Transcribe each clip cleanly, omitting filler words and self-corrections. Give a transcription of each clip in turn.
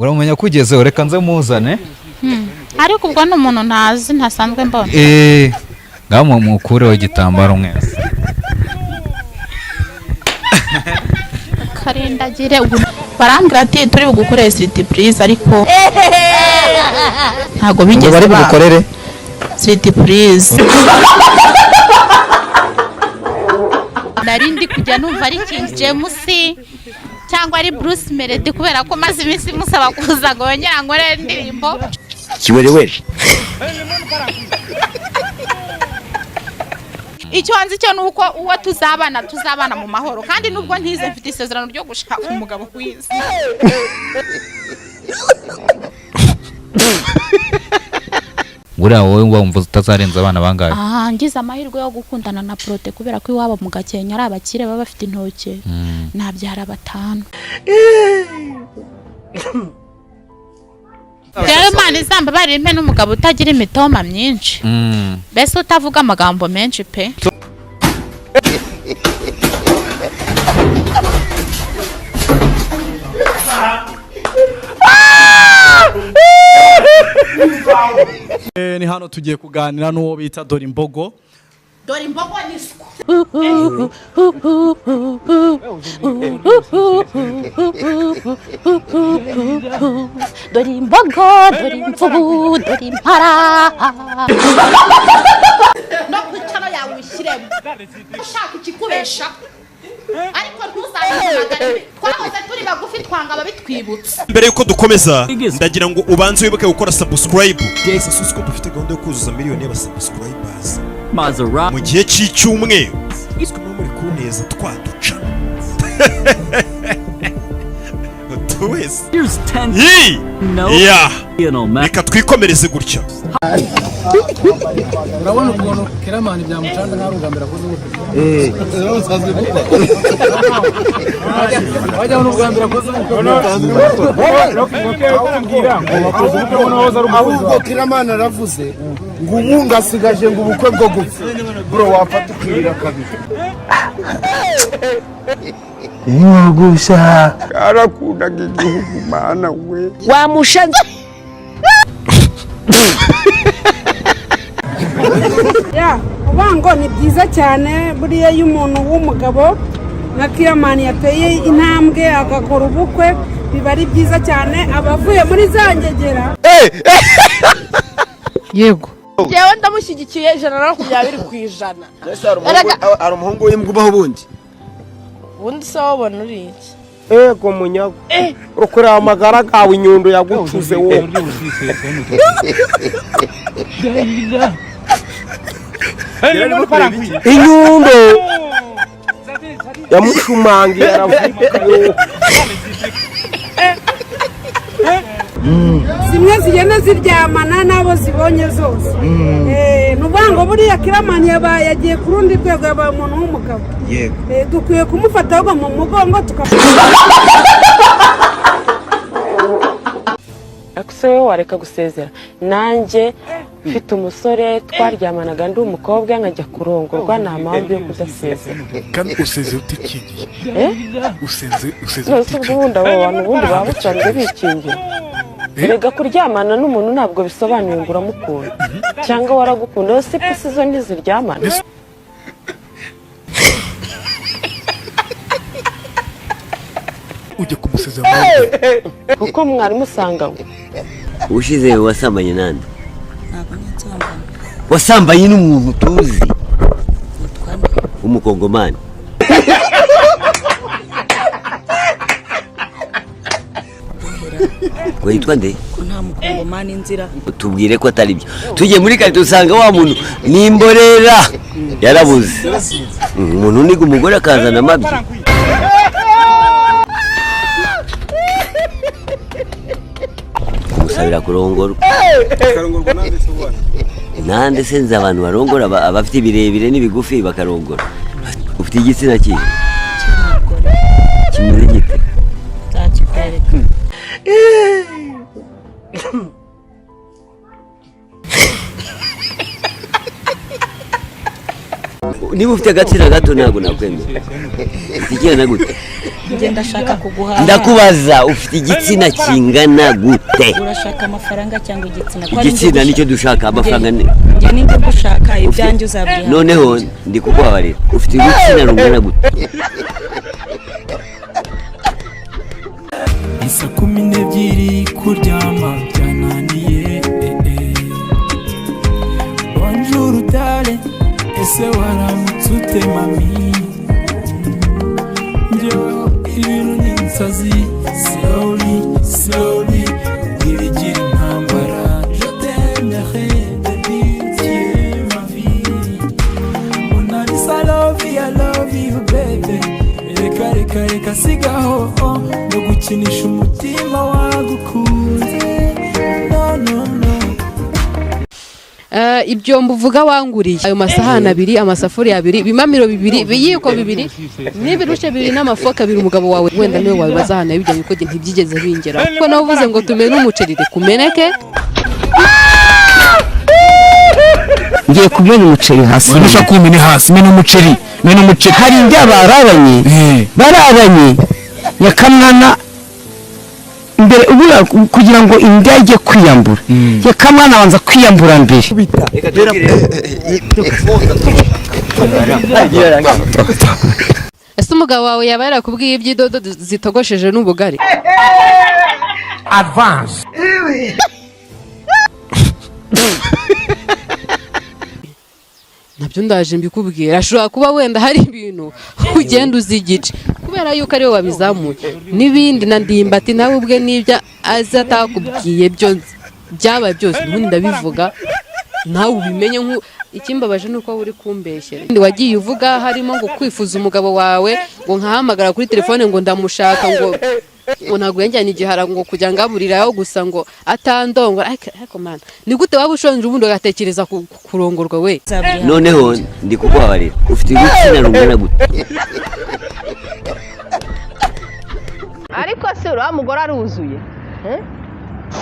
uramenya kugezeho reka nze muzane ariko ubwo n'umuntu ntazi ntasanzwe mbona ngaho mukureho igitambaro mwese karindagire barambwira ati turi bugukorere surprise ariko ntago bigeze bari bugukorere surprise narindi kujya numva ari King James cyangwa ari Bruce Melody kubera ko maze iminsi musaba kuza ngo yongera ngore indirimbo kiwerewere icyo hanze cyo nuko uwo tuzabana mu mahoro kandi nubwo ntize mfite isezerano ryo gushaka umugabo kwiza Uriya wowe wumva utazarenza abana bangahe ngize amahirwe yo gukundana na Prote kubera ko iwabo mu Gakenya ari abakire baba bafite intoke nabyara 5 rero Imana izamba barimpe n'umugabo utagira imitoma myinshi bese utavuga amagambo menshi pe ni hano tugiye kuganira n'uwo bita Dorimbogo ni siko Dorimbogo Dorimfubu Dorimpara no kwitano yawe ushyiremo ushaka ikikubesha ariko ntuzabimagare twahoze turi bagufi twanga babitwibutsa mbere yuko dukomeza ndagira ngo ubanze wibuke gukora subscribe susi ko dufite gahunda yo kuzuza miliyoni y'abasubscribers mu gihe cy'icyumweru iswe muri kuneza twaduca tuwese reka twikomereze gutya urabona ukuntu Kiramani byamucanda nka rugambira koze wajya n'urugambira koze ahubwo Kiramani aravuze ngo ubu ngasigaje ngo ubukwe bwo gupfa bro wafata ukirira kabiri Ingusha arakundaga igihugu mana we wamushanze ubango ni byiza cyane buriya y'umuntu w'umugabo nka Kiramani yateye intambwe agakora ubukwe biba ari byiza cyane abavuye muri za ngegera yego yewe ndamushyigikiye 120%. ari umuhungu w'imbwa ubundi ubundi se wabona uri iki ego munyago ukureba amagara gawe inyundo yagucuze wowe inyundo yamushumangiye aravuga zimwe zigenda ziryamana nabo zibonye zose nubango buriya Kiramani yagiye ku rundi rwego yabaye umuntu w'umugabo dukwiye kumufata ahubwo mu mugongo akuse wareka gusezera nanjye mfite umusore twaryamanaga ndi umukobwa nkajya kurongorwa nta mpamvu yo kudasezera kandi useze utikingiye useze ubundi abo bantu ubundi baba basanzwe bikingira erega kuryamana n'umuntu ntabwo bisobanuye ngo uramukunda cyangwa waragukunda yose pusi zo ntiziryamana ujye kumusezera kuko mwari musanganywe ushize wasambanye nande wasambanye n'umuntu tuzi umukongomani ngo yitwa nde ko nta mukongomani nzira tubwire ko atari byo tujye muri kare dusanga wa muntu nimborera yarabuze umuntu niga umugore akazana amabyi kumusabira kurongorwa nande se nzi abantu barongora abafite ibirebire n'ibigufi bakarongora ufite igitsina kihe kimeze gite nzakikwereka niba ufite agaciro gato ntabwo nakwemera. Igitsina gute? Njye ndashaka kuguhaha. Ndakubaza ufite igitsina kingana gute? Urashaka amafaranga cyangwa igitsina? Igitsina nicyo dushaka, amafaranga ni. Njye ninde gushaka ibyanjye uzabyiha. Noneho ndi kukubabarira. Ufite igitsina rungana gute? Isa 12 kuryama byananiye. Bonjour dale, ese waramutse ute mami? Njyewe ibintu ni insazi, slowly ibigira intambara. Je t'aimerai depuis tu es ma vie. Mona Lisa I love you baby. Reka sigaho no gukinisha umutima wagukunze. No ibyo mbuvuga wanguriye ayo masahani abiri, amasafuriya abiri, bimamiro bibiri, biyiko bibiri, n'ibirushe bibiri n'amafoka abiri. Umugabo wawe wenda niwe wabibaza hano bijyanye ko ntibyigeze bingera kuko nawe uvuze ngo tumene umuceri kumeneke. Ngiye kumena umuceri hasi. Urashaka kumena hasi, mena umuceri. Hari indya bararanye yakamwana mbere ubura kugira ngo indya ijye kwiyambura. Yakamwana abanza kwiyambura mbere. Ese umugabo wawe yaba yarakubwiye iby'idodo zitogosheje n'ubugari? Advance. Nabyo ndaje mbikubwira. Ashobora kuba wenda hari ibintu ugenda uzigice kubera yuko ariwe wabizamuye n'ibindi na ndimbati nawe ubwe n'ibyo azatakubwiye byo byabaye byose ubundi ndabivuga nawe ubimenye. Ikimbabaje nuko uri kumbeshyera. Wagiye uvuga harimo ngo kwifuza umugabo wawe ngo nkahamagara kuri telefone ngo ndamushaka ngo ntabwo yanjyanye igihara ngo kujya ngaburiraho gusa ngo atandongora. Ariko man ni gute waba ushonje ubundi ugatekereza kurongorwa we? Noneho ndi kukubabarira. Ufite igitsina rungana gute? Ariko se uriya mugore aruzuye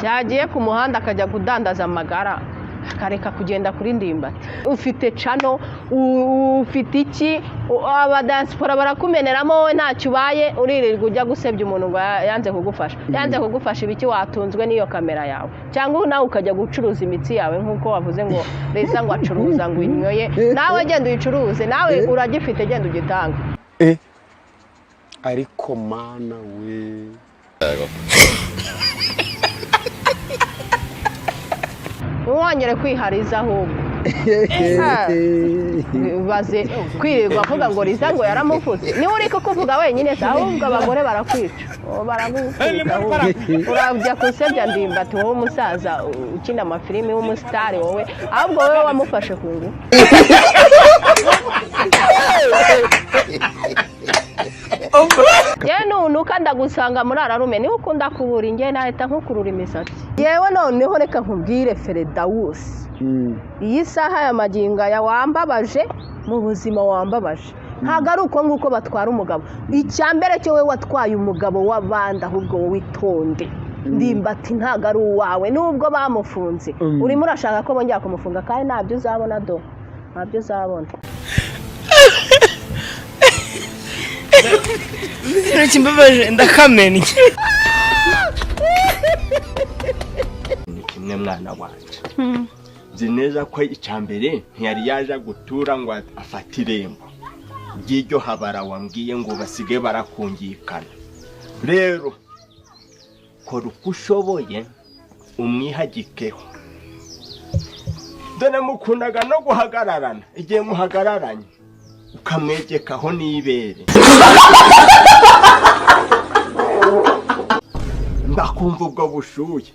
yagiye ku muhanda akajya kudandaza amagara akareka kugenda kuri ndimbati. Ufite cano, ufite iki, abadansipora barakumeneramo wowe ntacyo ubaye uririrwa ujya gusebya umuntu ngo yanze kugufasha ibiki watunzwe n'iyo kamera yawe, cyangwa nawe ukajya gucuruza imitsi yawe nk'uko wavuze ngo Lisa ngo acuruza ngo inyoye. Nawe genda uyicuruze, nawe uragifite genda ugitanga. Ariko mana we Ntiwongere kwihariza ahubwo baze kwirirwa avuga ngo Lisa ngo yaramuvuze. Niwe uri kukuvuga wenyine se, ahubwo abagore barakwica baragukubita. Urajya kusebya ndimbati wowe umusaza ukina amafilimi w'umusitari wowe, ahubwo wowe wamufashe ku ngufu. Yewe nuka ndagusanga muri ararume niwe ukunda kubura inge nahita nkukurura imisatsi. Yewe noneho reka nkubwire Feredawusi, iyi saha ya maginga ya wambabaje mu buzima wambabaje. Ntago ari uko nguko batwara umugabo. Icyambere cyo we watwaye umugabo w'abandi, ahubwo wowe itonde. Ndimbati ntago ari uwawe nubwo bamufunze. Urimo urashaka ko bongera kumufunga kandi ntabyo uzabona do. Ntabyo uzabona. Kimbabaje ndakamenya. Kimwe mwana wanje. Nzi neza ko icyambere ntiyari yaje gutura ngo afate irembo. Ry'iryo habara wambwiye ngo basige barakungikana. Rero kora uko ushoboye umwihagikeho. Dore mukundaga no guhagararana. Igihe muhagararanye ukamwegekaho n'ibere. Ndakumva ubwo bushuye.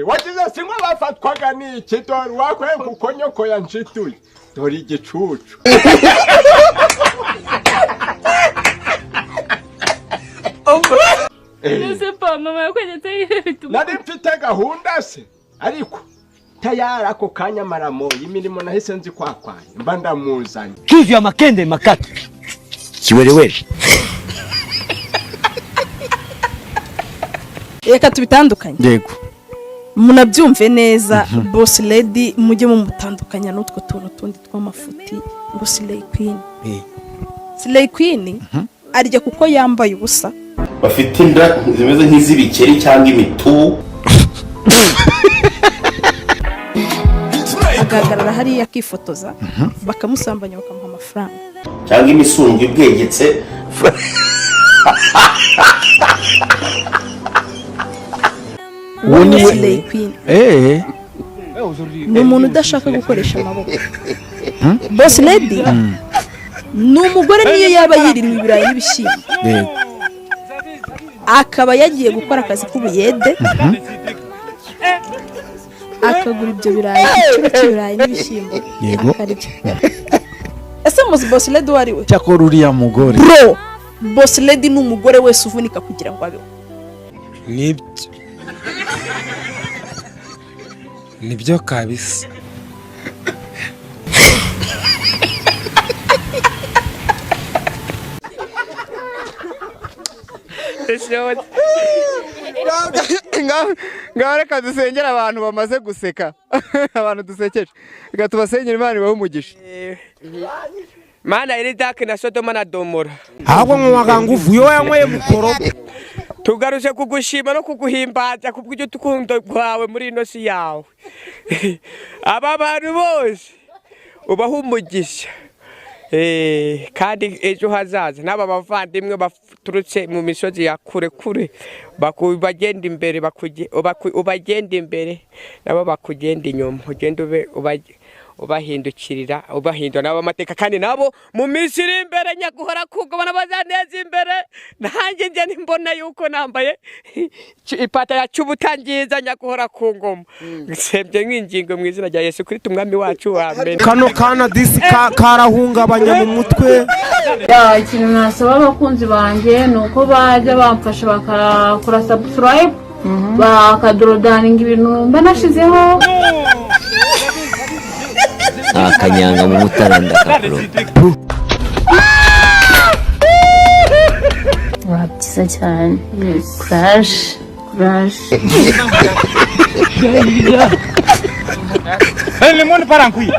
Wagize simwe bafatwaga n'iki dore wakwe kuko nyoko yanshituye. Dore igicucu. Nose pa mama yakwegetse ibitu. Nari mfite gahunda se. Ariko tayara ako kanya maramo imirimo nahise nzi kwakwanya mba ndamuzanye. Kivi ya makende makati. Kiwerewe. Reka tubitandukanye. Yego. munabyumve neza boss lady mujye mumutandukanya n'utwo tuntu tundi tw'amafuti ngo Slay Queen. Slay Queen arya kuko yambaye ubusa, bafite inda zimeze nk'izibikeri cyangwa imitu, agaragara hariya akifotoza bakamusambanya bakamuha amafaranga, cyangwa imisungo ibwegetse. Slay Queen ni umuntu udashaka gukoresha amaboko. Boss lady ni umugore niyo yaba yiriwe ibirayi n'ibishyimbo akaba yagiye gukora akazi k'ubuyede akagura ibyo birayi, ikiro cy'ibirayi n'ibishyimbo akarya. Ese muzi boss lady wari we? Cyakora uriya mugore bro, boss lady ni umugore wese uvunika kugira ngo abeho. Nibyo kabisa. ngaho reka dusengera abantu bamaze guseka abantu dusekeje, reka tubasengera Imana ibahe umugisha. Mana iri dake na Sodoma na Gomora ahubwo mu magambo uvuye yanyweye mukoro tugaruje kugushima no kuguhimbaza kubw'icyo tukundo kwawe muri ino si yawe. Aba bantu bose ubaha umugisha kandi ejo hazaza n'aba bavandimwe baturutse mu misozi ya kure kure bagenda imbere ubagenda imbere nabo bakugenda inyuma, ugenda ubahindukirira ubahindura nabo amateka, kandi nabo mu minsi iri imbere nyaguhora kugabana bazaneza imbere. Nanjye njye nimbona yuko nambaye ipata ya cy'ubutangiza nyaguhora ku ngoma, nsebye nk'ingingo mu izina rya Yesu Kristo umwami wacu, amen. Kano kana disi karahungabanya mu mutwe. Ikintu nasaba abakunzi banjye ni uko bajya bamfasha bakakora subscribe bakadorodaninga ibintu mba nashizeho akanyanga mu mutara ndakapro. Byiza cyane. Crash. Le monde part en couille.